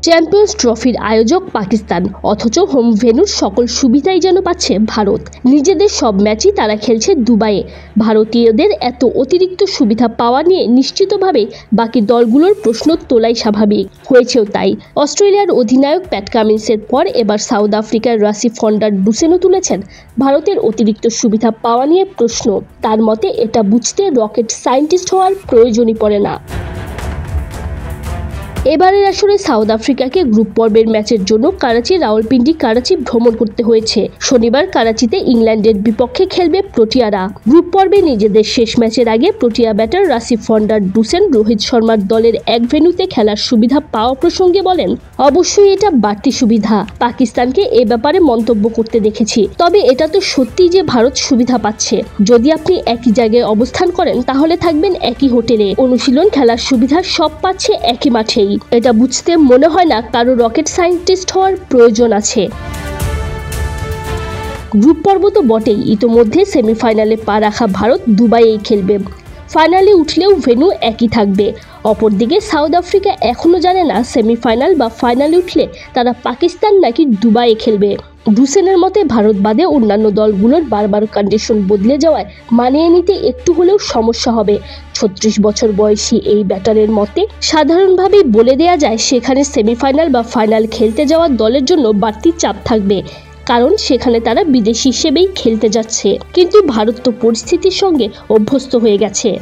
Champions ট্রফির আয়োজক পাকিস্তান, অথচ হোম ভেন্যুর সকল সুবিধাই যেন পাচ্ছে ভারত। নিজেদের সব ম্যাচই তারা খেলছে দুবাইয়ে। ভারতীয়দের এত অতিরিক্ত সুবিধা পাওয়া নিয়ে নিশ্চিতভাবে বাকি দলগুলোর প্রশ্ন তোলাই স্বাভাবিক। হয়েছেও তাই। অস্ট্রেলিয়ার অধিনায়ক প্যাট কামিন্সের পর এবার সাউথ আফ্রিকার রাসি ফন ডার ডুসেনও তুলেছেন ভারতের অতিরিক্ত সুবিধা পাওয়া নিয়ে প্রশ্ন। তার মতে এটা বুঝতে রকেট সায়েন্টিস্ট হওয়ার প্রয়োজনই পড়ে না। এবারের আসরে সাউথ আফ্রিকাকে গ্রুপ পর্বের ম্যাচের জন্য রাওয়ালপিন্ডি-কারাচি ভ্রমণ করতে হয়েছে। শনিবার কারাচিতে ইংল্যান্ডের বিপক্ষে খেলবে প্রোটিয়ারা। গ্রুপ পর্বে নিজেদের শেষ ম্যাচের আগে Protea batter Rasi von der Dussen Rohit শর্মার দলের এক ভেন্যুতে খেলার সুবিধা পাওয়া প্রসঙ্গে বলেন, অবশ্যই এটা বাড়তি সুবিধা। পাকিস্তানকে এ ব্যাপারে মন্তব্য করতে দেখেছি, তবে এটা তো সত্যি যে ভারত সুবিধা পাচ্ছে। যদি আপনি একই জায়গায় অবস্থান করেন তাহলে থাকবেন একই হোটেলে, অনুশীলন, খেলার সুবিধা সব পাচ্ছে একই মাঠেই। এটা বুঝতে মনে হয় না কারো রকেট সায়েন্টিস্ট হওয়ার প্রয়োজন আছে। গ্রুপ পর্ব তো বটেই, ইতোমধ্যে সেমিফাইনালে পা রাখা ভারত দুবাইয়েই খেলবে। ফাইনালে উঠলেও ভেন্যু একই থাকবে। অপরদিকে সাউথ আফ্রিকা এখনও জানে না সেমিফাইনাল বা ফাইনালে উঠলে তারা পাকিস্তান নাকি দুবাইয়ে খেলবে। ডুসেনের মতে ভারত বাদে অন্যান্য দলগুলোর বারবার কন্ডিশন বদলে যাওয়ায় মানিয়ে নিতে একটু হলেও সমস্যা হবে। 36 বছর বয়সী এই ব্যাটারের মতে সাধারণভাবেই বলে দেয়া যায় সেখানে সেমিফাইনাল বা ফাইনাল খেলতে যাওয়া দলের জন্য বাড়তি চাপ থাকবে, কারণ সেখানে তারা বিদেশি হিসেবেই খেলতে যাচ্ছে। কিন্তু ভারত তো পরিস্থিতির সঙ্গে অভ্যস্ত হয়ে গেছে।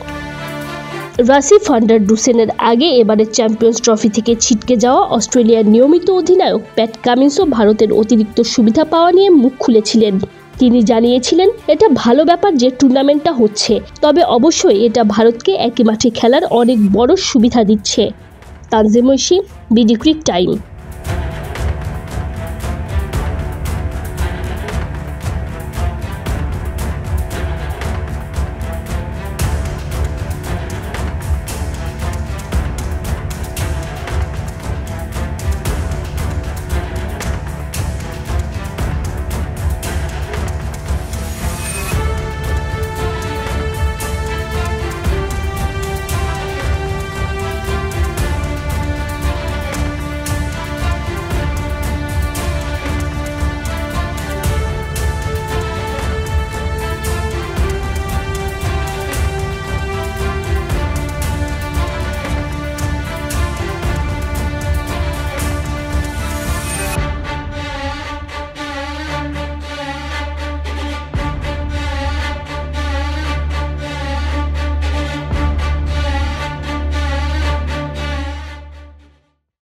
রাসি ফন ডার ডুসেনের আগে এবারের চ্যাম্পিয়ন্স ট্রফি থেকে ছিটকে যাওয়া অস্ট্রেলিয়ার নিয়মিত অধিনায়ক প্যাট কামিন্সও ভারতের অতিরিক্ত সুবিধা পাওয়া নিয়ে মুখ খুলেছিলেন। তিনি জানিয়েছিলেন, এটা ভালো ব্যাপার যে টুর্নামেন্টটা হচ্ছে, তবে অবশ্যই এটা ভারতকে একই মাঠে খেলার অনেক বড় সুবিধা দিচ্ছে। Tanzim Oishi, BD cric time.